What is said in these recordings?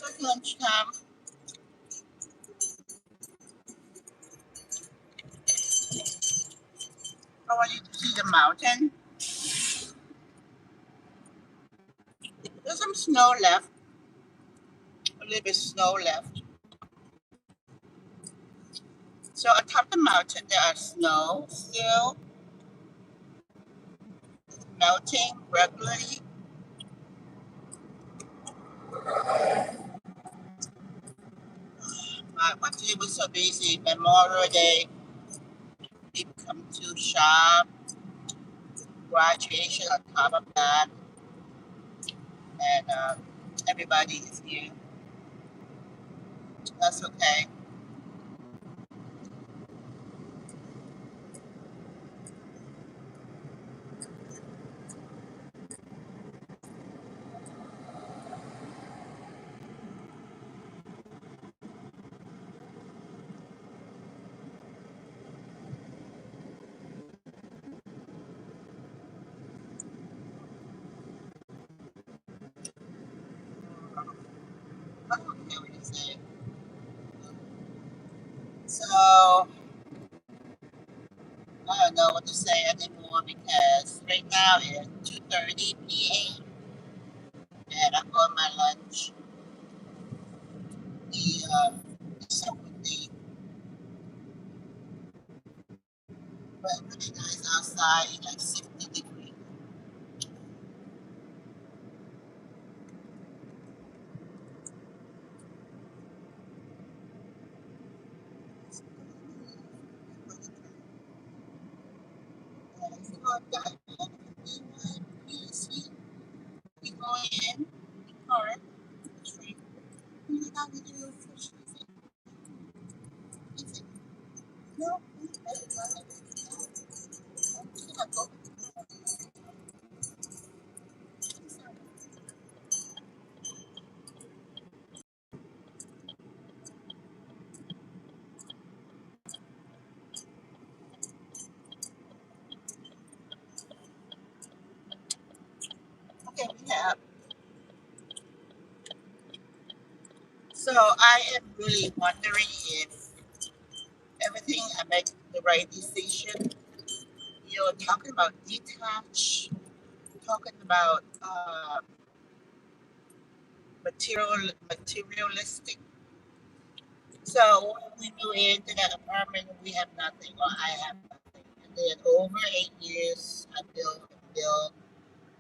At lunchtime, I want you to see the mountain. There's some snow left, a little bit of snow left. So on top of the mountain, there are snow still melting regularly. But today was so busy. Memorial Day, people come to shop, graduation on top of that, and everybody is here. That's okay. I don't care what you say. So I don't know what to say anymore because right now it's 2:30 p.m. and I'm on my lunch. It's so windy, but really nice outside. It's like 60 degrees. So I've got PSC. We go in, alright, tree. You got to do fish. Is it? No, okay, we have. So I am really wondering if everything I make the right decision. You know, talking about detach, talking about materialistic. So when we move into that apartment, we have nothing, or I have nothing. And then over 8 years, I build and build,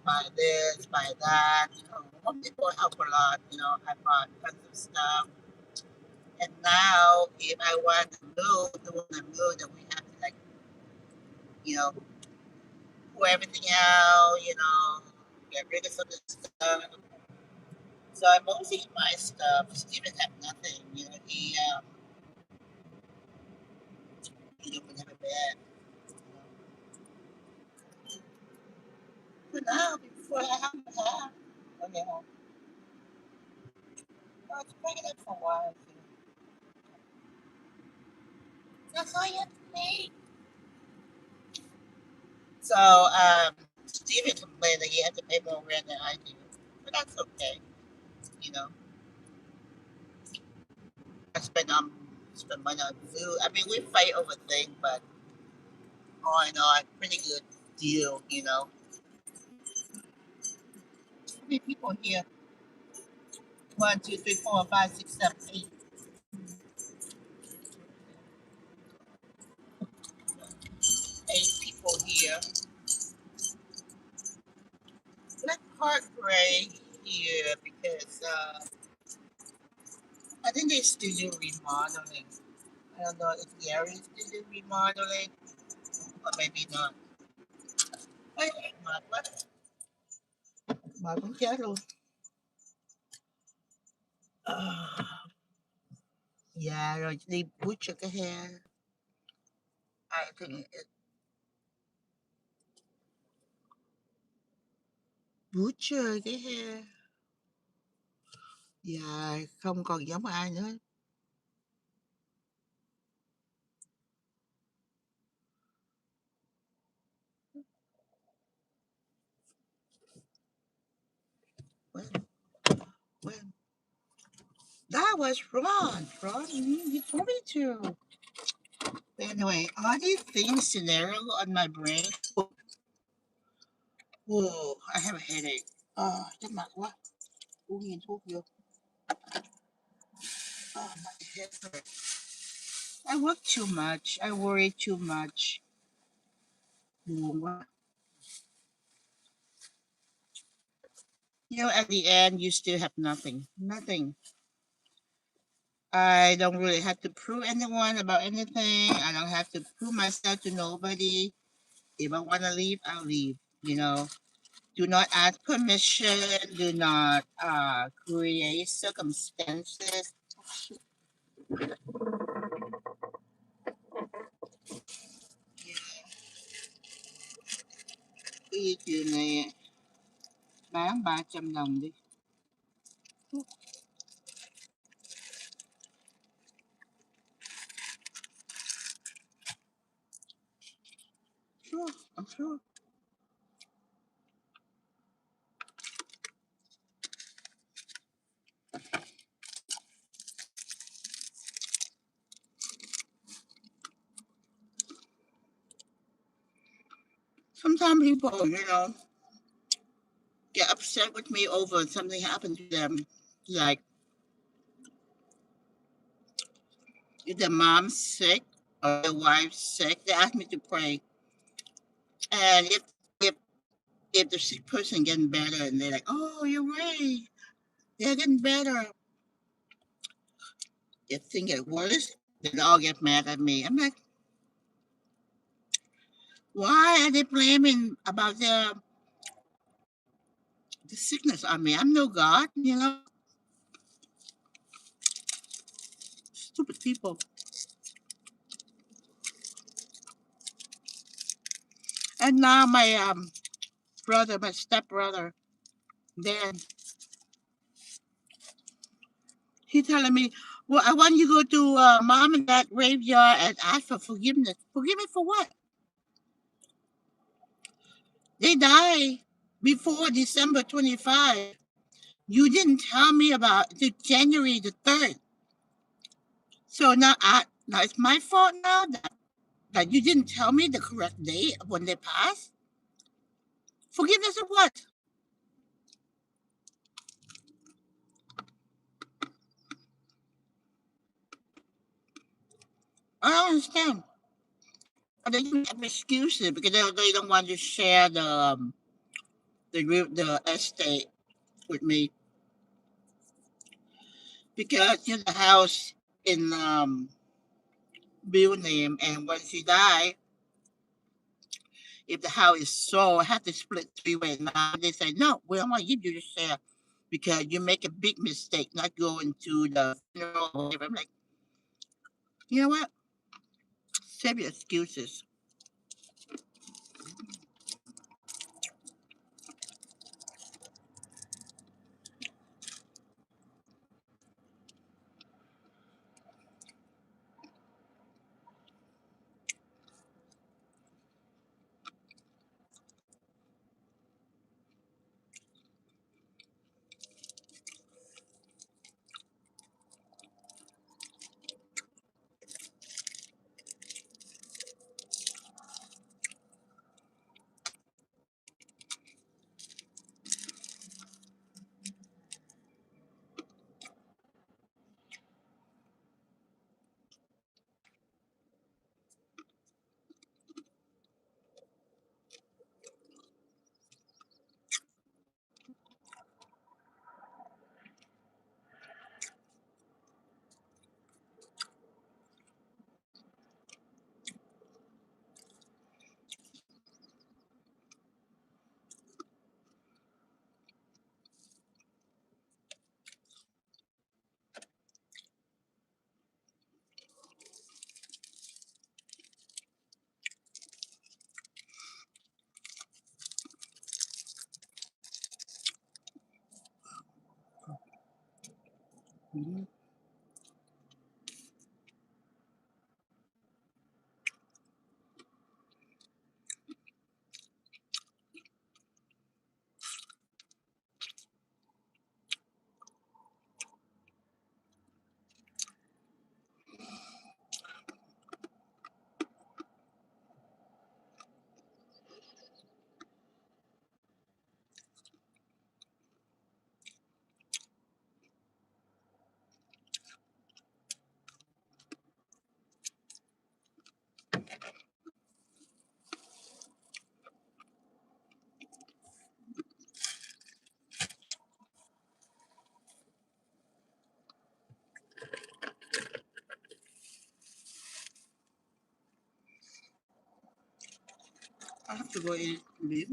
buy this, buy that. You know, home people help a lot. You know, I bought tons of stuff. And now, if I want to move, the one I move, then we have to like, you know, pour everything out. You know, get rid of some of the stuff. So I mostly my stuff. Steven had nothing. You know, he don't have a bed. For now, before I have a half. Okay, I was pregnant for a while. That's all you have to pay. So Steven complained that he had to pay more rent than I do, but that's okay. You know, I spend money on food. I mean, we fight over things, but all in all, pretty good deal. You know, how many people here? One, two, three, four, five, six, seven, eight. 8 people here. Black Park Gray here because I think they still do remodeling. I don't know if the area is still do remodeling or maybe not. Ay, bagong carol. Yeah, rồi đi butcher cái hair. I think it butcher cái hair. Yeah, không còn giống ai nữa. When, when, That was Ron. Ron, you told me to. Anyway, all these things scenario on my brain. Oh, I have a headache. Oh, what? Ugi Tokyo. Oh, my head hurts. I work too much. I worry too much. You know, at the end, you still have nothing. Nothing. I don't really have to prove anyone about anything. I don't have to prove myself to nobody. If I want to leave, I'll leave. You know, do not ask permission. Do not create circumstances. Cái chuyện này bán 300 đồng đi. Sure, I'm sure. Sometimes people, get upset with me over something happened to them. Like if their mom's sick or their wife's sick, they ask me to pray. And if if the sick person getting better and they're like, oh, you're right, they're getting better. If things get worse, they all get mad at me. I'm like, why are they blaming about the sickness on me? I'm no God, Stupid people. And now my brother, my stepbrother, Dan, he telling me, well, I want you to go to mom and dad graveyard and ask for forgiveness. Forgive me for what? They die before December 25. You didn't tell me about the January the 3rd. So now it's my fault now that you didn't tell me the correct date of when they passed. Forgiveness of what? I don't understand. They have excuses because they don't want to share the estate with me because the house in Bill name, and when she died, if the house is sold, I have to split three ways. Now they say no, we don't want you to share because you make a big mistake not going to the funeral or whatever. I'm like, you know what? Save your excuses. Mhm. I have to go in. Leave.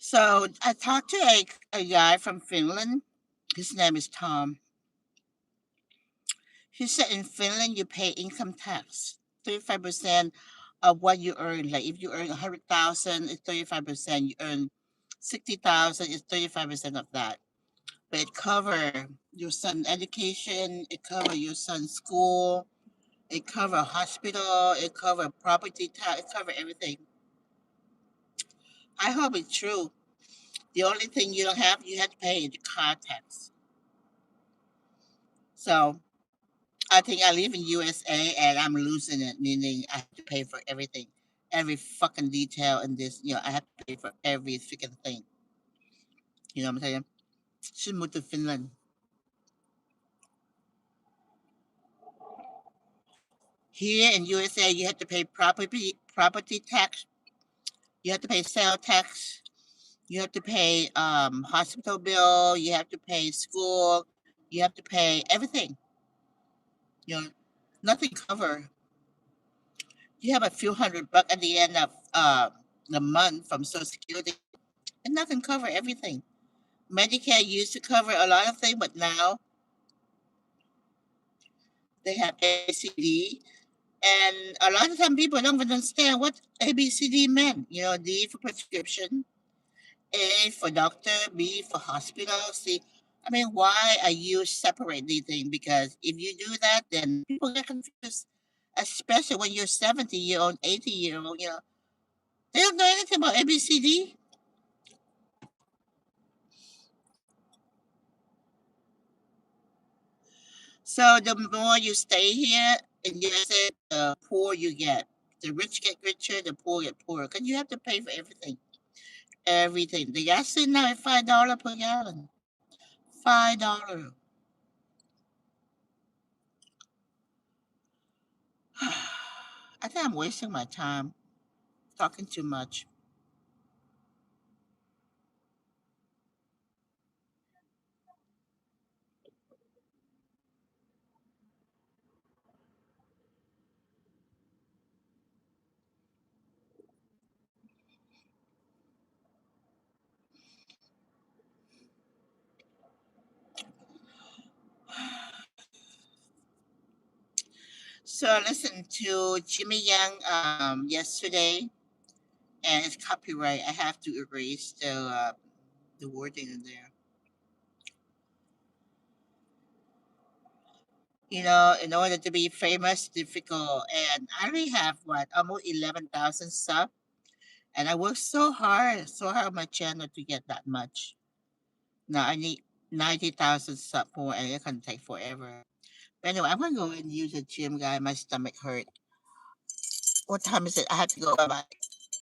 So I talked to a guy from Finland. His name is Tom. He said in Finland you pay income tax, 35% of what you earn. Like if you earn 100,000, it's 35%. You earn 60,000, it's 35% of that. But it cover your son education, it cover your son's school, it cover hospital, it cover property tax, it cover everything. I hope it's true. The only thing you don't have, you have to pay the car tax. So I think I live in USA and I'm losing it, meaning I have to pay for everything, every fucking detail in this. I have to pay for every freaking thing. You know what I'm saying? Should move to Finland. Here in USA, you have to pay property tax. You have to pay sale tax. You have to pay hospital bill. You have to pay school. You have to pay everything. You know, nothing cover. You have a few $100 at the end of the month from Social Security, and nothing cover everything. Medicare used to cover a lot of things, but now they have ABCD, and a lot of time people don't even understand what ABCD meant. D for prescription, A for doctor, B for hospital. See, I mean, why are you separate these things? Because if you do that, then people get confused, especially when you're 70-year old, 80-year old. They don't know anything about ABCD. So the more you stay here in USA, the poor you get. The rich get richer, the poor get poorer. Because you have to pay for everything. Everything. The gasoline now is $5 per gallon. $5. I think I'm wasting my time talking too much. So I listened to Jimmy Young yesterday, and it's copyright. I have to erase the wording in there. In order to be famous, difficult. And I already have what, almost 11,000 subs. And I worked so hard on my channel to get that much. Now I need 90,000 sub more, and it can take forever. But anyway, I'm gonna go and use the gym, guy. My stomach hurt. What time is it? I have to go. Bye bye.